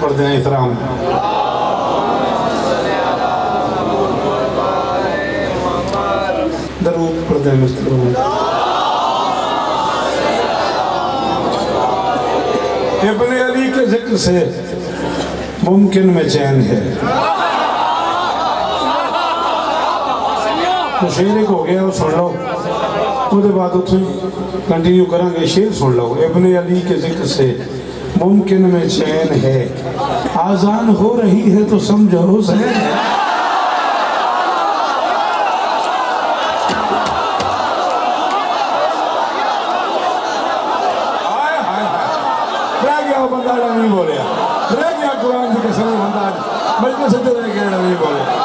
پڑھ دینا احترام درود پڑھ دینا مستقبل ابن علی کے ذکر سے ممکن میں چین ہے تو شیر ایک ہو گیا وہ سن لو وہ دے بعد اتھے کنٹینیو کریں گے شیر سن لو ابن علی کے ذکر سے ممکن میں چین ہے آزان ہو رہی ہے تو سمجھو حسین ہے رہ گیا وہ بندہ نہیں بولیا رہ گیا قرآن کی قسم بندہ مجمع سے رہ گیا نہیں بولیا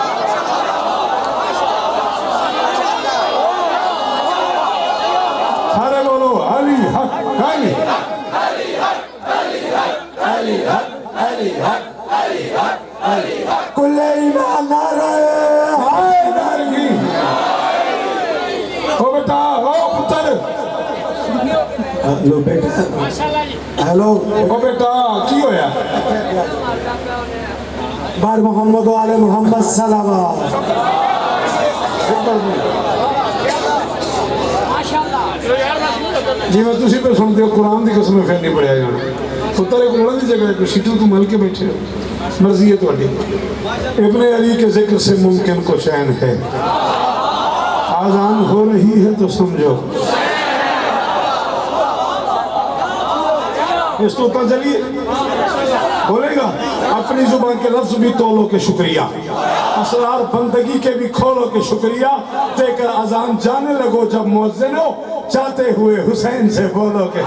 سارے بولو علی حق علی علی حق علی حق علی حق علی حق کل ایمان نعرہ حیدر کی او بیٹا او پتر ہلو بیٹا ہلو او بیٹا کی ہویا بار محمد و آل محمد صلوات جی میں تسی پہ سنتے ہو قرآن دی قسم پھر نہیں پڑھیا جانا پتر ایک لڑن دی جگہ ہے شیٹو تو مل کے بیٹھے ہو مرضی ہے تو ابن علی کے ذکر سے ممکن کو چین ہے آزان ہو رہی ہے تو سمجھو اس تو اتنا چلیے بولے گا اپنی زبان کے لفظ بھی تولو کے شکریہ اسرار بندگی کے بھی کھولو کے شکریہ دے کر اذان جانے لگو جب مؤذن ہو چاہتے ہوئے حسین سے بولو کے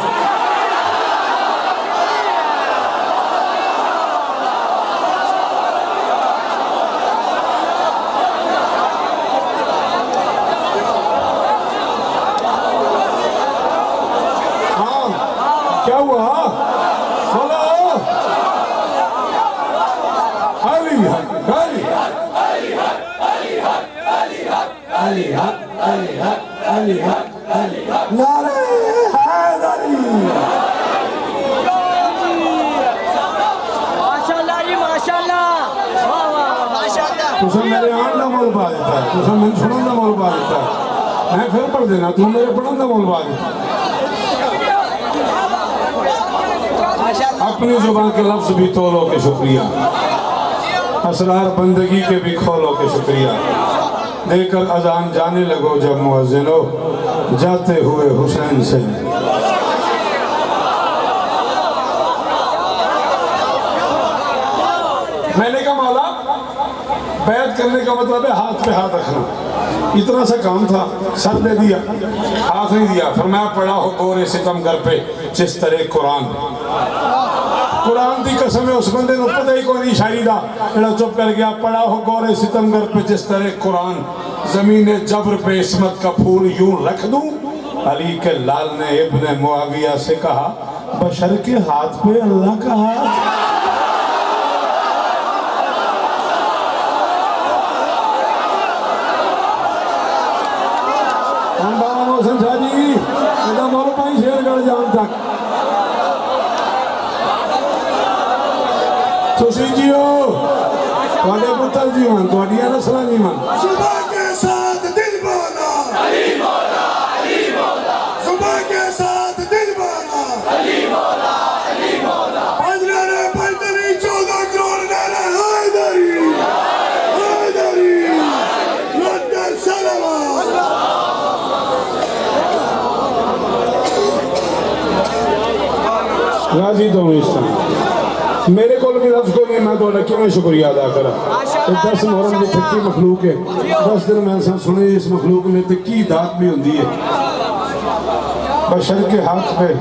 ہاں کیا ہوا علی حق علی حق علی حق علی حق علی حق علی حق علی حق علی حق نعرہ حیدری ماشاءاللہ جی ماشاءاللہ ماشاءاللہ تُسے میرے آن دا مول پا دیتا ہے تُسے من سنن دا مول پا دیتا ہے میں پھر پڑھ دینا تو میرے پڑھن دا مول پا دیتا اپنی زبان کے لفظ بھی تولو کے شکریہ اسرار بندگی کے بھی کھولو کے شکریہ دے کر اذان جانے لگو جب مؤذن ہو جاتے ہوئے حسین سے میں نے کہا مولا بیعت کرنے کا مطلب ہے ہاتھ پہ ہاتھ رکھنا اتنا سا کام تھا سر دے دیا ہاتھ نہیں دیا فرمایا پڑھا ہو گورے ستم گر پہ جس طرح قرآن قرآن دی قسم ہے اس بندے نو پتہ ہی کوئی نہیں شاعری دا ایڑا چپ کر گیا پڑھا ہو گورے ستمگر پہ جس طرح قرآن زمین جبر پہ عصمت کا پھول یوں رکھ دوں علی کے لال نے ابن معاویہ سے کہا بشر کے ہاتھ پہ اللہ کا ہاتھ ہم بارہ موسم شاہ جی ایڈا مول پائیں شیر گڑ جان تک تسی جیو توڑے پتر جیوان توڑیاں نسلہ جیوان صبح کے ساتھ دل بولا علی مولا علی مولا صبح کے ساتھ دل بولا علی مولا علی مولا پنجرے پنجری 14 کروڑ نعرہ حیدری حیدری رد سلوات راضی تو ہوں اس طرح میرے کو بھی لفظ کو نہیں میں تو لکھی میں شکریہ ادا کرا 10 محرم کی تھکی مخلوق ہے 10 دن میں سنے اس مخلوق میں تکی دات بھی ہوندی ہے بشر کے ہاتھ پہ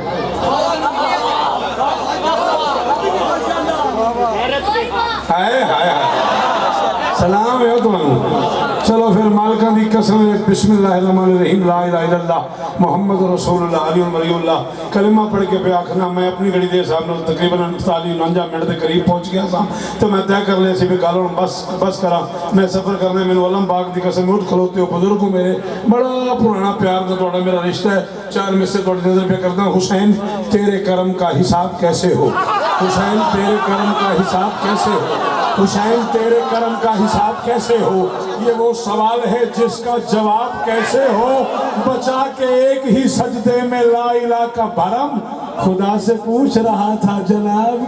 ہائے ہائے ہائے سلام ہے تمہیں چلو پھر مالکہ دی قسم ہے بسم اللہ الرحمن الرحیم لا الہ الا اللہ محمد رسول اللہ علی ولی اللہ کلمہ پڑھ کے پہ آکھنا میں اپنی گھڑی دے صاحب نے تقریباً 49 منٹ دے قریب پہنچ گیا تھا تو میں طے کر لیا سی بھی گالوں بس کرا میں سفر کرنے میں علم باغ دی قسم اٹھ کھلوتے ہو بزرگوں میرے بڑا پرانا پیار کا توڑا میرا رشتہ ہے 4 میں سے توڑی نظر پہ کرتا ہوں حسین تیرے کرم کا حساب کیسے ہو حسین تیرے کرم کا حساب کیسے ہو حسین تیرے کرم کا حساب کیسے ہو یہ وہ سوال ہے جس کا جواب کیسے ہو بچا کے ایک ہی سجدے میں لا الہ کا بھرم خدا سے پوچھ رہا تھا جناب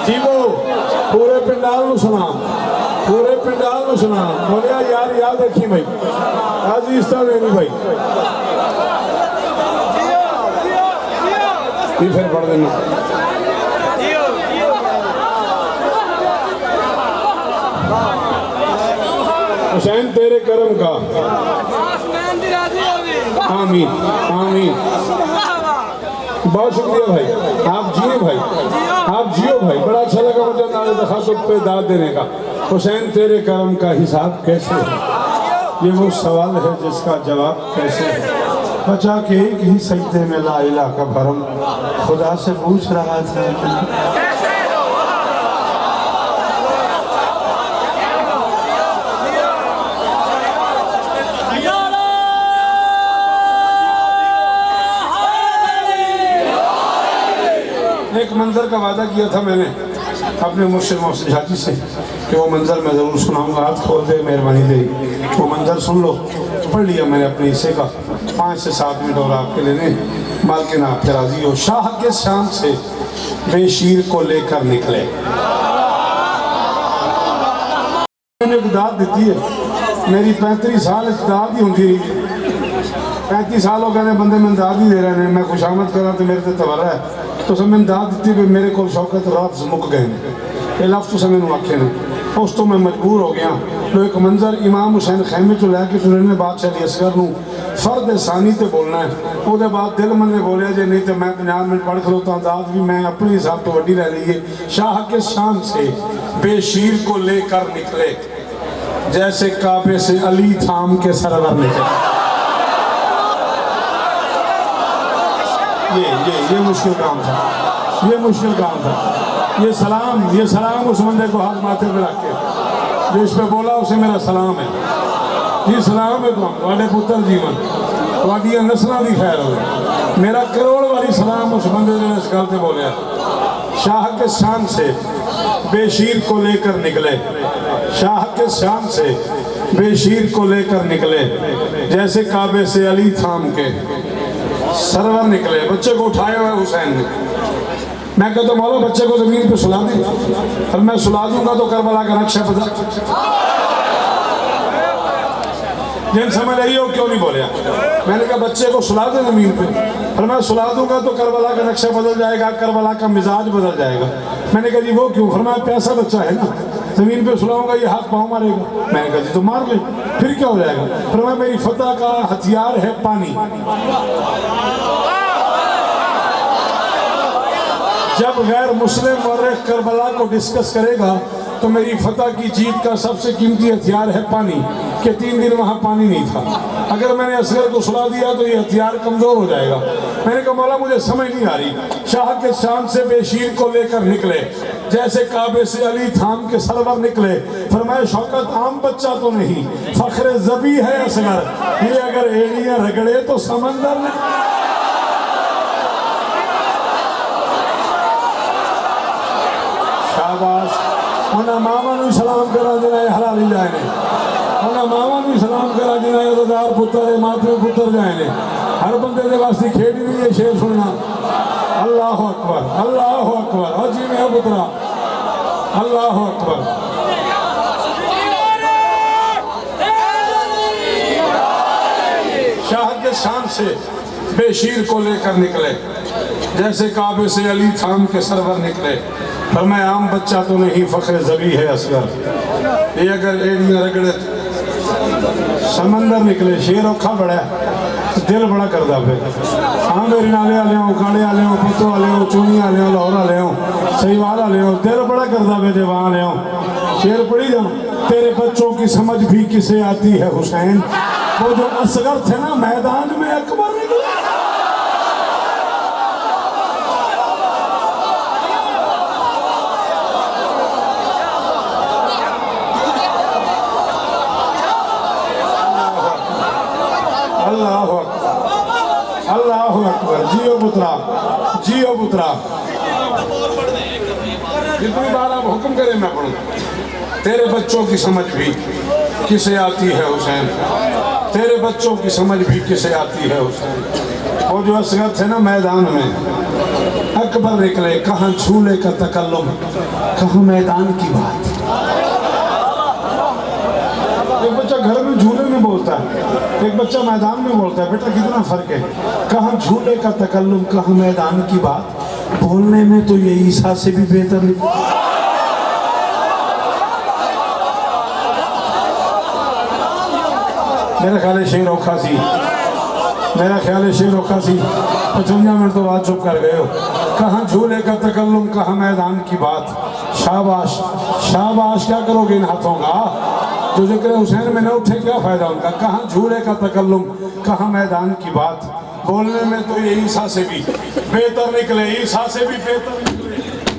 جی وہ پورے پنڈال میں سنا بولیا یار یاد رکھی بھائی حاجی اس طرح نہیں بھائی یہ پھر پڑھ دینا حسین تیرے کرم کا آمین آمین بہت شکریہ بھائی آپ جیے بھائی آپ جیو بھائی بڑا اچھا لگا مجھے نارے تخاطب پہ داد دینے کا حسین تیرے کرم کا حساب کیسے ہے یہ وہ سوال ہے جس کا جواب کیسے ہے بچا کے ایک ہی سجدے میں لا الہ کا بھرم خدا سے پوچھ رہا تھا ایک منظر کا وعدہ کیا تھا میں نے اپنے مرشد محسن حاجی سے کہ وہ منظر میں ضرور سناؤں گا ہاتھ کھول دے مہربانی دے وہ منظر سن لو پڑھ لیا میں نے اپنے حصے کا 5 سے 7 منٹ اور آپ کے لینے مالکن آپ کے راضی ہو شاہ کے شام سے بے شیر کو لے کر نکلے میں نے اقداد دیتی ہے میری 35 سال اقداد ہی ہوں گی 35 سال ہو گئے بندے میں انداد ہی دے رہے ہیں میں خوش آمد کر رہا تو میرے تے تورہ ہے تو سب میں انداد دیتی کہ میرے کو شوکت رات مک گئے یہ لفظ تو سمیں آکھے نے اس تو میں مجبور ہو گیا تو ایک منظر امام حسین خیمے تو لے کے پھر انہیں بادشاہ علی اصغر نوں فرد ثانی تے بولنا ہے وہ دے بعد دل من نے بولیا جے نہیں تو میں 50 منٹ پڑھ کھلوتا انداز بھی میں اپنی حساب تو وڈی رہ رہی ہے شاہ کے شان سے بے شیر کو لے کر نکلے جیسے کعبے سے علی تھام کے سرور نکلے یہ مشکل کام تھا یہ مشکل کام تھا یہ سلام اس بندے کو ہاتھ ماتھے پہ رکھ کے جو اس پہ بولا اسے میرا سلام ہے یہ سلام ہے تمہارے پتر جیون تمہاری نسلوں کی خیر ہوئے میرا کروڑ والی سلام اس بندے نے اس گل پہ بولیا شاہ کے شان سے بے شیر کو لے کر نکلے شاہ کے شان سے بے شیر کو لے کر نکلے جیسے کعبے سے علی تھام کے سرور نکلے بچے کو اٹھائے ہوئے حسین نے میں کہتا ہوں مولا بچے کو زمین پہ سلا دیں اور میں سلا دوں گا تو کربلا کا نقشہ بدل جن سمجھ رہی ہو کیوں نہیں بولیا میں نے کہا بچے کو سلا دیں زمین پہ اور میں سلا دوں گا تو کربلا کا نقشہ بدل جائے گا کربلا کا مزاج بدل جائے گا میں نے کہا جی وہ کیوں فرمایا پیاسا بچہ ہے نا زمین پہ سلاؤں گا یہ ہاتھ پاؤں مارے گا میں نے کہا جی تو مار لے پھر کیا ہو جائے گا فرمایا میری فتح کا ہتھیار ہے پانی جب غیر مسلم مورخ کربلا کو ڈسکس کرے گا تو میری فتح کی جیت کا سب سے قیمتی ہتھیار ہے پانی کہ 3 دن وہاں پانی نہیں تھا اگر میں نے اصغر کو سلا دیا تو یہ ہتھیار کمزور ہو جائے گا میں نے کہا مولا مجھے سمجھ نہیں آ رہی شاہ کے شان سے بے شیر کو لے کر نکلے جیسے کعبے سے علی تھام کے سرور نکلے فرمایا شوکت عام بچہ تو نہیں فخر ذبی ہے اصغر یہ اگر ایڑیاں رگڑے تو سمندر میں شاباش انہاں ماما نو سلام کرا جنہیں حلالی جائے انہاں ماما نو سلام کرا جنہیں عزدار پتر ہے ماتم پتر جائے ہر بندے دے واسطے کھیڑی نہیں ہے شیر سننا اللہ اکبر حجی میں پترا اللہ اکبر شاہ کے شان سے بے شیر کو لے کر نکلے، جیسے کعبے سے علی تھام کے سرور نکلے۔ فرمایا عام بچہ تو نہیں، فخر ذبیح ہے اصغر، یہ اگر ایڑیاں رگڑے سمندر نکلے، شیر اوکھا بڑا ہے، دل بڑا کردہ پہ ہاں میری نالے آلے ہوں، کاڑے آلے ہوں، پتو آلے ہوں، چونی آلے ہوں، لاہور آلے ہوں، سہیوال آلے ہوں، دل بڑا کردہ پہ جب آلے ہوں۔ شیر پڑھی جاؤں، تیرے بچوں کی سمجھ بھی کسے آتی ہے حسین، وہ جو اصغر تھے نا میدان میں اکبر نکلے۔ اللہ اکبر، اللہ اکبر، جیو پترا، جیو پترا۔ جتنی بار آپ حکم کریں میں پڑھوں۔ تیرے بچوں کی سمجھ بھی کسے آتی ہے حسین، تیرے بچوں کی سمجھ بھی کسے آتی ہے حسین، وہ جو اصغر تھے نا میدان میں اکبر نکلے، کہاں جھولے کا تکلم، کہاں میدان کی بات۔ ایک بچہ گھر میں جھولے میں بولتا ہے، ایک بچہ میدان میں بولتا ہے، بیٹا کتنا فرق ہے، کہاں جھولے کا تکلم، کہاں میدان کی بات، بولنے میں تو یہ عیسیٰ سے بھی بہتر نہیں۔ میرا خیال ہے شیر اوکھا سی، میرا خیال ہے شیر اوکھا سی، 55 منٹ تو بات چپ کر گئے ہو۔ کہاں جھولے کا تکلم، کہاں میدان کی بات، شاباش شاباش، کیا کرو گے ان ہاتھوں کا، جو ذکر حسین میں نہ اٹھے کیا فائدہ ان کا۔ کہاں جھولے کا تکلم، کہاں میدان کی بات، بولنے میں تو یہ عیسیٰ سے بھی بہتر نکلے، عیسیٰ سے بھی بہتر نکلے،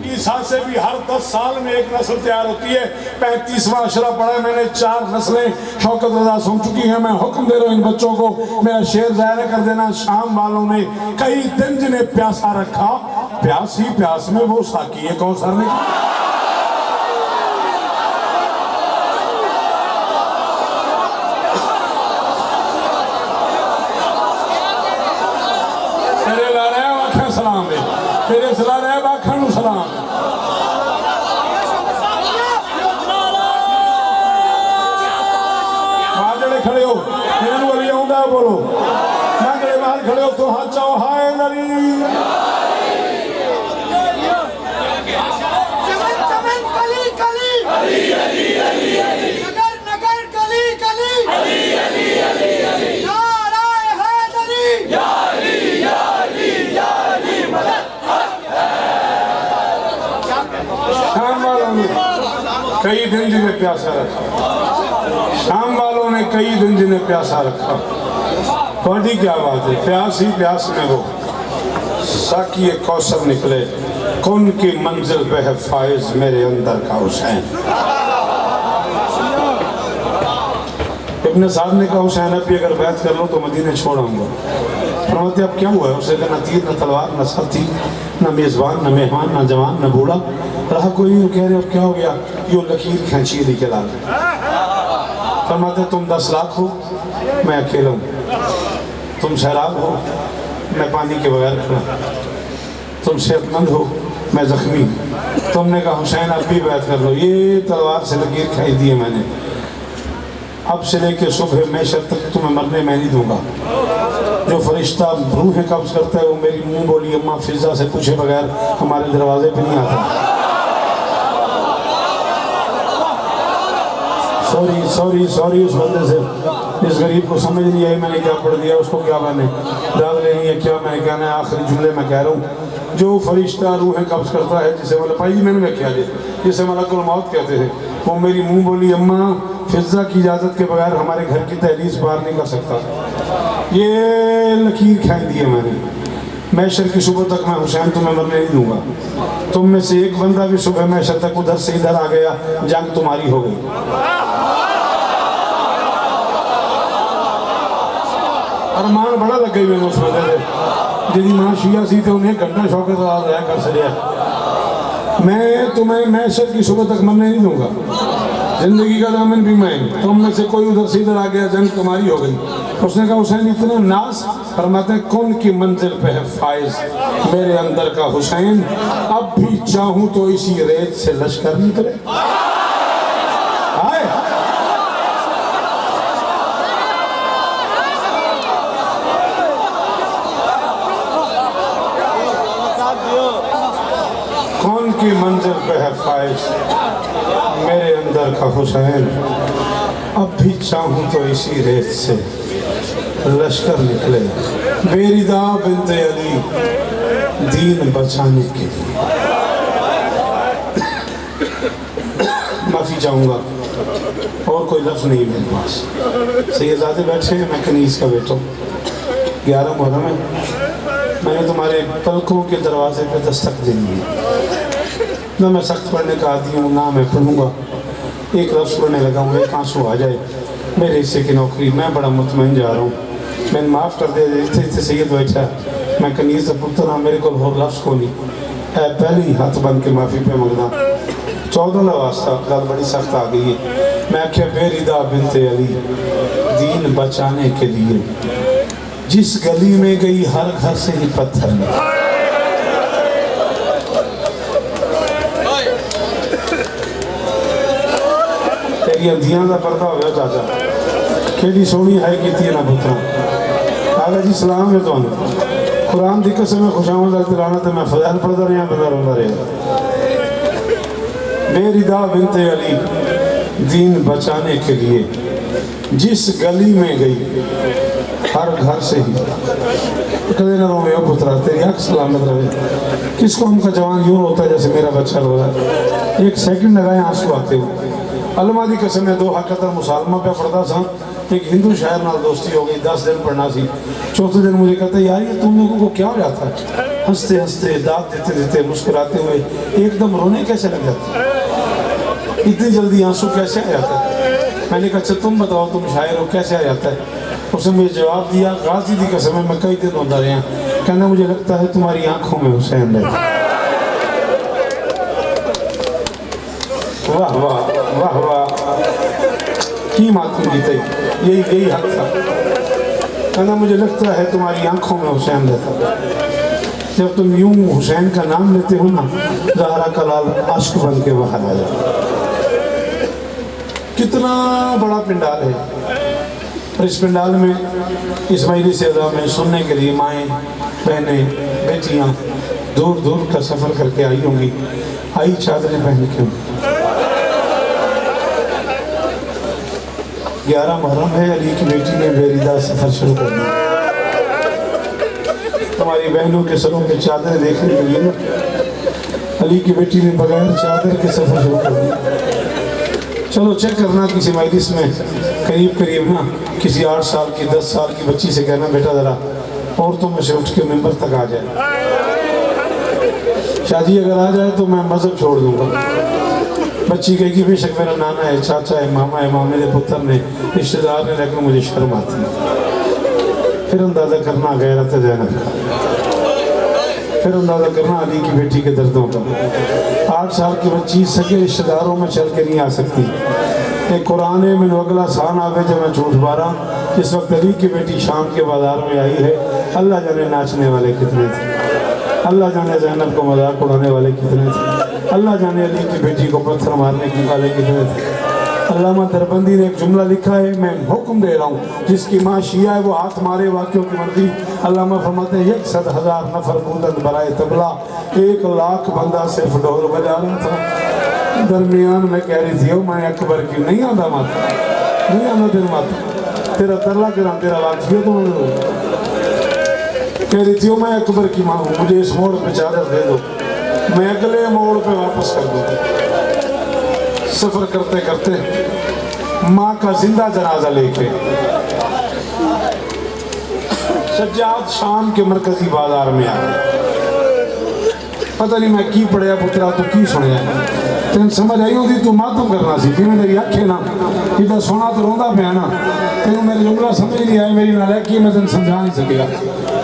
عیسیٰ سے بھی ہر 10 سال میں ایک نسل تیار ہوتی ہے۔ 35واں اشرا پڑھا ہے میں نے، 4 نسلیں شوکت رضا سن چکی ہیں۔ میں حکم دے رہا ہوں ان بچوں کو، میرا شعر ظاہر کر دینا۔ شام والوں نے کئی دن جنہیں پیاسا رکھا، پیاس ہی پیاس میں وہ ساقی کوثر نے تیرے لارے آنکھیں سلام دے، تیرے سلارے آنکھیں سلام۔ جڑے کھڑے ہو انہوں علی آؤں بولو، میں جڑے باہر کھڑے ہو تو ہاتھ چاہو ہائے علی۔ چمن چمن کلی کلی علی علی علی علی، نگر نگر گلی گلی علی علی علی علی، نعرہ حیدری یا علی یا علی یا علی مدد۔ شام والوں نے کئی دن جنہیں پیاسا رکھا، شام والوں نے کئی دن جنہیں پیاسا رکھا، بڑی کیا بات ہے، پیاس ہی پیاس میں وہ ساقی کوثر نکلے، کون کی منزل پہ ہے فائز میرے اندر کا حسین۔ ابن صاحب نے کہا حسین اب بھی اگر بیعت کر لو تو مدینہ چھوڑ آؤں گا۔ فرماتے اب کیا ہوا ہے؟ اسے کہا نہ تیر نہ تلوار نہ سر تھی، نہ میزبان نہ مہمان نہ جوان نہ بوڑھا، رہا کوئی نہیں۔ کہہ رہے اب کیا ہو گیا؟ یہ لکیر کھینچی دی کے لال۔ فرماتے تم 10 لاکھ ہو، میں اکیلا ہوں، تم سیلاب ہو، میں پانی کے بغیر کھڑا، تم صحت مند ہو، میں زخمی ہوں۔ تم نے کہا حسین اب بھی بیعت کر لو، یہ تلوار سے لکیر کھینچ دی ہے میں نے، اب سے لے کے صبح محشر تک تمہیں مرنے میں نہیں دوں گا۔ جو فرشتہ روحیں قبض کرتا ہے وہ میری منہ بولی اماں فضا سے پوچھے بغیر ہمارے دروازے پہ نہیں آتا۔ سوری اس بندے سے، اس غریب کو سمجھ نہیں آئی میں نے کیا پڑھ دیا، اس کو کیا میں نے داد لینی ہے، کیا میں نے کہنا ہے۔ آخری جملے میں کہہ رہا ہوں، جو فرشتہ روحیں قبض کرتا ہے جسے ملپائی میں نے کیا دے، جسے ملک الموت کہتے ہیں، وہ میری منہ بولی اماں فضا کی اجازت کے بغیر ہمارے گھر کی دہلیز پار نہیں کر سکتا۔ یہ لکیر کھینچ دی ہے میں نے، محشر کی صبح تک میں حسین تمہیں مرنے نہیں دوں گا۔ تم میں سے ایک بندہ بھی صبح محشر تک ادھر سے ادھر آ گیا، جنگ تمہاری ہو گئی۔ ارمان بڑا لگ گئی میں نے اس بندے سے، جنہی ماں شیعہ سی تھے انہیں گھنٹہ شوکت رہا کر سڑیا، میں تمہیں محشر کی صبح تک مرنے نہیں دوں گا، زندگی کا دامن بھی میں، تم میں سے کوئی ادھر سے ادھر آ گیا، جنگ تمہاری ہو گئی۔ اس نے کہا حسین اتنا ناز، فرماتے ہیں کون کی منزل پہ ہے فائز میرے اندر کا حسین، اب بھی چاہوں تو اسی ریت سے لشکر نکلے۔ آئے کی منزل پہ ہے فائز میرے اندر کا حسین، اب بھی چاہوں تو اسی ریت سے لشکر نکلے بیریدا بنت علی دین بچانے کے لیے۔ معافی چاہوں گا، اور کوئی لفظ نہیں میرے پاس۔ سیدزادے بیٹھے ہیں، میں کنیز کا بیٹا ہوں، 11 محرم ہے، میں نے تمہارے پلکوں کے دروازے پہ دستک دینی ہے۔ نہ میں سخت پڑھنے کا عادی ہوں، نہ میں پڑھوں گا، ایک لفظ پڑھنے لگا ہوں، ایک آنسو آ جائے میرے حصے کی نوکری، میں بڑا مطمئن جا رہا ہوں، میں نے معاف کر دے تھے سید بیٹھا، میں کنیز پتر ہاں، میرے کو اور لفظ کو نہیں، اے پہلے ہی ہاتھ بن کے معافی پہ منگنا۔ 14 واسطہ گل بڑی سخت آ گئی ہے، میں کہا بیریدا بنت علی دین بچانے کے لیے جس گلی میں گئی ہر گھر سے ہی پتھر لے۔ تیری اندھیاں دا پردہ ہو گیا چاچا، کیڑی سونی ہے کیتی نہ پترا۔ آگا جی سلام ہے تو قرآن دی قسم میں خوش آمد الترانا تے میں فضائل پڑھتا رہا بندہ روندہ رہا۔ بیریدا بنت علی دین بچانے کے لیے جس گلی میں گئی ہر گھر سے ہی کدے نہ رو میں پترا تیری آنکھ سلامت رہے۔ کس قوم کا جوان یوں ہوتا ہے جیسے میرا بچہ رو رہا ہے، ایک سیکنڈ لگائے آنسو آتے ہوئے۔ علماء دی قسم ہے 2 حقیقت مسالمہ پہ پڑھتا تھا، ایک ہندو شاعر نال دوستی ہو گئی، 10 دن پڑھنا سی، چوتھے دن مجھے کہتا ہے یار یہ تم لوگوں کو کیا ہو جاتا ہے، ہنستے ہنستے داد دیتے دیتے مسکراتے ہوئے ایک دم رونے کیسے لگ جاتے ہیں، اتنی جلدی آنسو کیسے آ جاتا ہے؟ میں نے کہا اچھا تم بتاؤ تم شاعر ہو کیسے آ جاتا ہے؟ اس نے مجھے جواب دیا غازی دی قسم ہے میں کئی دن ہوتا رہا، کہنا مجھے لگتا ہے تمہاری آنکھوں میں حسین رہتا ہے۔ واہ واہ واہ واہ کی ماتم جیتے یہی حق تھا، کہنا مجھے لگتا ہے تمہاری آنکھوں میں حسین رہتا ہے۔ جب تم یوں حسین کا نام لیتے ہو نا زہرا کا لال عشق بن کے باہر آ جاتا۔ کتنا بڑا پنڈال ہے، اور اس پنڈال میں اسماعیلی سیدہ میں سننے کے لیے مائیں بہنیں بیٹیاں دور دور کا سفر کر کے آئی ہوں گی، آئی چادریں پہن کے ہوں۔ 11 محرم ہے، علی کی بیٹی نے بیریدا سفر شروع کر دیا۔ ہماری بہنوں کے سروں پہ چادریں دیکھنے کے لیے علی کی بیٹی نے بغیر چادر کے سفر شروع کر دیا۔ چلو چیک کرنا کسی مجلس میں قریب نا کسی 8 سال کی 10 سال کی بچی سے کہنا بیٹا ذرا عورتوں میں سے اٹھ کے ممبر تک آ جائے، شادی اگر آ جائے تو میں مذہب چھوڑ دوں گا۔ بچی کہے گی بے شک میرا نانا ہے، چاچا ہے، ماما ہے، مامے دے پتر نے، رشتہ دار نے، لیکن مجھے شرم آتی ہے۔ پھر اندازہ کرنا غیرت زینب کا، پھر اندازہ کرنا علی کی بیٹی کے دردوں کا۔ 8 سال کی بچی سکے رشتہ داروں میں چل کے نہیں آ سکتی۔ ایک قرآن میں اگلا سان آگے جب میں جھوٹ بارا، اس وقت علی کی بیٹی شام کے بازار میں آئی ہے، اللہ جانے ناچنے والے کتنے تھے، اللہ جانے زینب کو مذاق اڑانے والے کتنے تھے، اللہ جانے علی کی بیٹی کو پتھر مارنے کی والے کتنے تھے۔ علامہ دربندی نے ایک جملہ لکھا ہے، میں حکم دے رہا ہوں جس کی ماں شیعہ ہے وہ ہاتھ مارے واقعوں کی مرضی۔ علامہ فرماتے ہیں 100,000 نفر بودن برائے تبلا، 1 لاکھ بندہ صرف ڈھول بجا رہا تھا۔ درمیان میں کہہ رہی تھی میں اکبر کی نہیں آدھا ماتا، نہیں آدھا دن ماتا، تیرا ترلا کرام تیرا واقفیہ تو مجھے کہہ رہی تھی میں اکبر کی ماں ہوں، مجھے اس موڑ پہ چادر دے دو، میں اگلے موڑ پہ واپس کر دوں۔ سفر کرتے کرتے ماں کا زندہ جنازہ لے کے سجاد شام کے مرکزی بازار میں آئے۔ پتہ نہیں میں کی پڑھیا پترا تو کی سنیا، تین سمجھ آئی ہوتی تو ماتم کرنا سی تھی، میں میری آنکھیں نا ادھر سونا تو روندہ پہ آنا، تینوں میرے جملہ سمجھ نہیں آئے، میری نالیکی میں تین سمجھا نہیں سکیا۔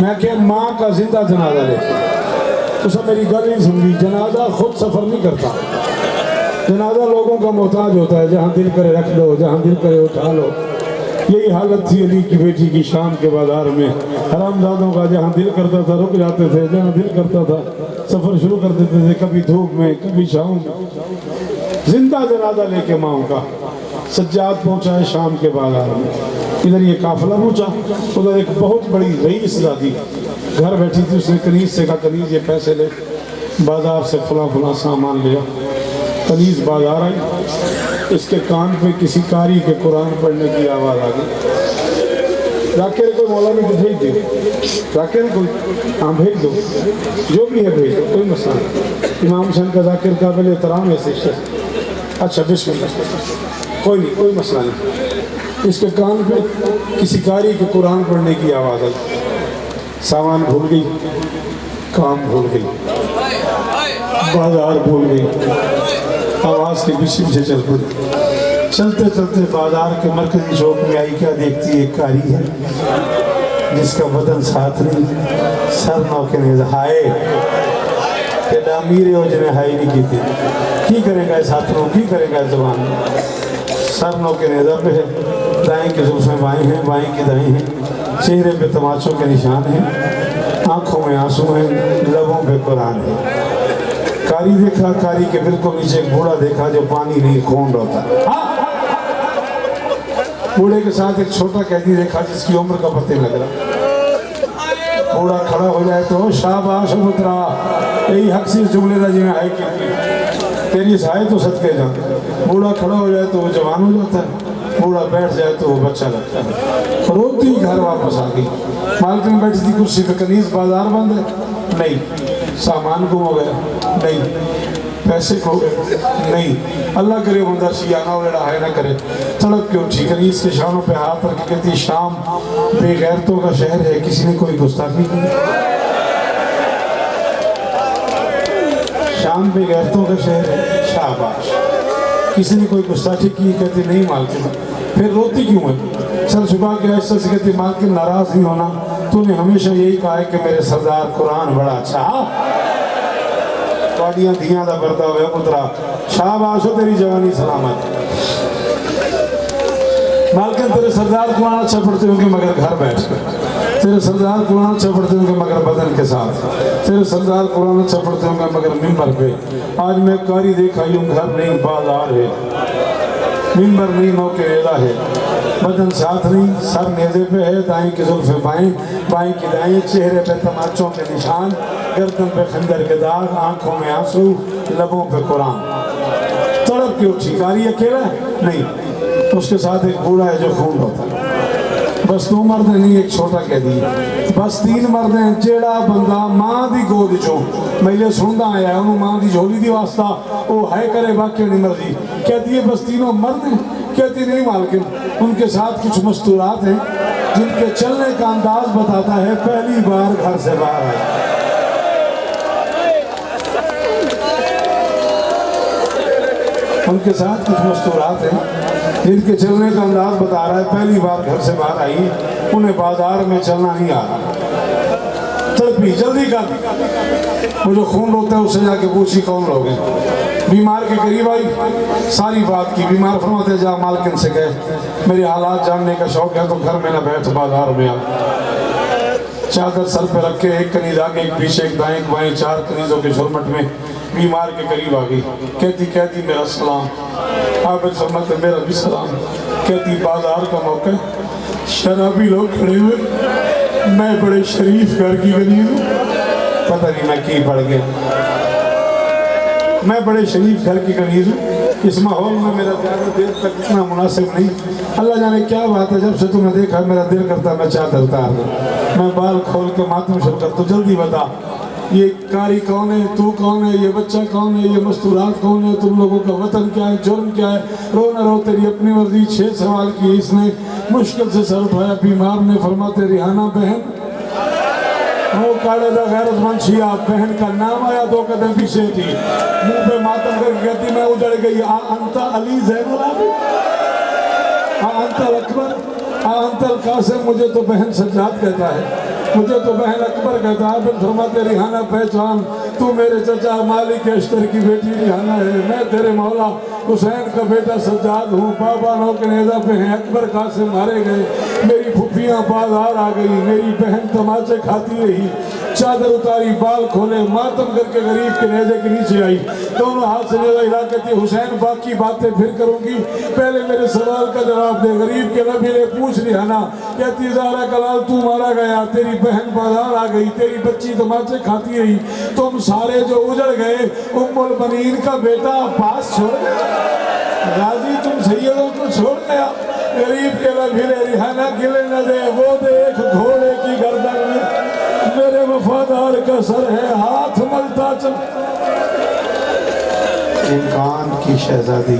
میں کہ ماں کا زندہ جنازہ لے، تو سب میری گل نہیں سمجھی، جنازہ خود سفر نہیں کرتا، جنازہ لوگوں کا محتاج ہوتا ہے، جہاں دل کرے رکھ لو، جہاں دل کرے اٹھا لو۔ یہی حالت تھی علی کی بیٹی کی شام کے بازار میں، حرامزادوں کا جہاں دل کرتا تھا رک جاتے تھے، جہاں دل کرتا تھا سفر شروع کر دیتے تھے، کبھی دھوپ میں کبھی چھاؤں میں۔ زندہ جنازہ لے کے ماں کا سجاد پہنچا ہے شام کے بازار میں، ادھر یہ قافلہ پہنچا، ادھر ایک بہت بڑی رئیس زادی گھر بیٹھی تھی، اس نے کنیز سے کہا کنیز یہ پیسے لے، بازار سے فلاں سامان لیا. کنیز بازار آئی, اس کے کان پہ کسی قاری کے قرآن پڑھنے کی آواز آ گئی. ذاکر کو مولانا کو بھیج دو, ذاکر کو ہاں بھیج دو, جو بھی ہے بھیج دو, کوئی مسئلہ نہیں. امام حسین کا ذاکر قابل احترام ہے سے. اچھا بسم اللہ, کوئی نہیں, کوئی مسئلہ نہیں. اس کے کان پہ کسی قاری کے قرآن پڑھنے کی آواز آئی. سامان بھول گئی, کام بھول گئی, بازار بھول گئی, آواز کے پیچھے پیچھے چل پڑی. چلتے چلتے بازار کے مرکزی چوک میں آئی. کیا دیکھتی ایک قاری ہے جس کا بدن ساتھ نہیں, سر نو کے نیز ہائے کہ دامیر ہو جنہیں ہائی نہیں کیتی. کی کرے گا اس ہاتھوں, کی کرے گا اس زبان میں. سر نو کے نیزہ پہ ہے, دائیں کی زلفیں بائیں ہیں, بائیں کی دائیں ہیں, چہرے پہ تماچوں کے نشان ہیں, آنکھوں میں آنسو ہیں, لبوں پہ قرآن ہے. قاری دیکھا, قاری کے بالکل نیچے ایک بوڑھا دیکھا جو پانی نہیں کھونڈ ہوتا. بوڑھے کے ساتھ ایک چھوٹا قیدی دیکھا جس کی عمر کا پتہ لگ رہا. بوڑھا کھڑا ہو جائے تو شاباش پترا, یہی حق سے جملے دا جی میں آئے کی تیری سائے تو صدقے جا. بوڑھا کھڑا ہو جائے تو وہ جوان ہو جاتا ہے, بوڑھا بیٹھ جائے تو وہ بچہ لگتا ہے. روتی گھر واپس آ گئی. مالکن بیٹھی تھی کرسی پہ, کنیز بازار بند ہے نہیں, سامان گم ہو گیا نہیں, پیسے کھو گئے نہیں. اللہ کرے بندہ شیعہ نہ ویڑا ہے نہ کرے. تڑپ کے اٹھی, کنیز کے شانوں پہ ہاتھ رکھ کے کہتی شام بے غیرتوں کا شہر ہے, کسی نے کوئی گستاخی کی. شام بے غیرتوں کا شہر ہے, شاباش, کسی نے کوئی گستاخی کی. کہتی نہیں مالکن. پھر روتی کیوں ہے؟ سر چھپا کے ایسا سے کہتی مالکن ناراض نہیں ہونا, تو نے ہمیشہ یہی کہا ہے کہ میرے سردار قرآن بڑا اچھا. پاڑیاں دھیاں دا بردا ہویا پترا, شاباش ہو تیری جوانی سلامت. مالکن تیرے سردار قرآن اچھا پڑھتے ہوں گے مگر گھر بیٹھ کر, تیرے سردار قرآن اچھا پڑھتے ہوں گے مگر بدن کے ساتھ, تیرے سردار قرآن اچھا پڑھتے ہوں گے مگر ممبر پہ. آج میں قاری دیکھا یوں گھر نہیں بازار ہے, ممبر نہیں نو کے نیزہ ہے, بدن ساتھ نہیں, سر نیزے پہ ہے, دائیں کی زلفیں بائیں, بائیں کی دائیں, چہرے پہ تماچوں کے نشان, گردن پہ خنجر کے داغ, آنکھوں میں آنسو, لبوں پہ قرآن. تڑپ کے اٹھی. قاری اکیلا ہے نہیں, اس کے ساتھ ایک بوڑھا ہے جو خون ہوتا ہے. بس 2 مرد نہیں, ایک چھوٹا قیدی, بس 3 مرد ہیں. جیڑا بندہ ماں دی گود چوں میلے سندا آیا انہوں ماں دی جھولی دی واسطہ وہ ہے کرے باقی نہیں مرضی. کہتی ہے بس 3 مرد ہیں. کہتی نہیں مالکن, ان کے ساتھ کچھ مستورات ہیں جن کے چلنے کا انداز بتاتا ہے پہلی بار گھر سے باہر آئے. ان کے ساتھ کچھ مستورات ہیں جن کے چلنے کا انداز بتا رہا ہے پہلی بار گھر سے باہر آئی, انہیں بازار میں چلنا نہیں آ رہا. تڑپی, جلدی کر, وہ جو خون روتا ہے اس سے جا کے پوچھی کون لوگ ہیں. بیمار کے قریب آئی, ساری بات کی. بیمار فرماتے جا مالکن سے گئے میرے حالات جاننے کا شوق ہے تو گھر میں نہ بیٹھ, بازار میں آ. چادر سر پہ رکھ کے ایک کنیز آگے ایک پیچھے ایک دائیں ایک بائیں, 4 کنیزوں کے جھرمٹ میں بیمار کے قریب آ گئی. کہتی میرا سلام. عابد فرماتے میرا بھی سلام. کہتی بازار کا موقع, شرابی لوگ کھڑے ہوئے, میں بڑے شریف گھر کی کنیز ہوں. پتہ نہیں میں کی پڑھ گیا, میں بڑے شریف گھر کی کنیز ہوں. اس ماحول میں میرا زیادہ دیر تک اتنا مناسب نہیں. اللہ جانے کیا بات ہے, جب سے تمہیں دیکھا میرا دل کرتا میں چادر اتار دوں, میں بال کھول کے ماتم شروع کر. تو جلدی بتا یہ قاری کون ہے, تو کون ہے, یہ بچہ کون ہے, یہ مستورات کون ہے, تم لوگوں کا وطن کیا ہے, جرم کیا ہے. رو نہ رو, تیری اپنی مرضی. 6 سوال کیے اس نے, مشکل سے سر اٹھایا. بیمار نے فرماتے ریحانہ بہن, وہ کاڑے دا غیرت مند شیعہ, بہن کا نام آیا 2 قدم پیچھے تھی, منہ پہ ماتم کر کے کہتی میں اجڑ گئی. انت علی زین العابدین, انت الاکبر, انت القاسم. مجھے تو بہن سجاد کہتا ہے, مجھے تو بہن اکبر کہتا ہے. پھر فرماتے ریحانہ پہچان, تو میرے چچا مالک اشتر کی بیٹی ریحانہ ہے, میں تیرے مولا حسین کا بیٹا سجاد ہوں. بابا نو کے نیزہ پہ ہیں, اکبر قاسم مارے گئے, میری پھپھیاں بازار آ گئی, میری بہن تماچے کھاتی رہی, چادر اتاری، بال کھولے، ماتم کر کے غریب کے نیزے کے نیچے آئی، دونوں ہاتھ سے نیزہ ہلا کہتی حسین باقی باتیں پھر کروں گی، پہلے میرے سوال کا جواب دے۔ غریب کے نبی نے پوچھ لیا نا، کہتی زہرا کا لال تو مارا گیا، تیری بہن بازار آ گئی، تیری بچی تماچے کھاتی رہی، تم سارے جو اجڑ گئے، ام البنین کا بیٹا عباس چھوڑ گیا، غازی تم سیدوں کو چھوڑ گیا۔ غریب کے نبی نے ریحانہ گلے نہ دے، وہ دیکھ گھوڑے کی گردن میں میرے وفادار کا سر ہے، ہاتھ ملتا چل۔ امکان کی شہزادی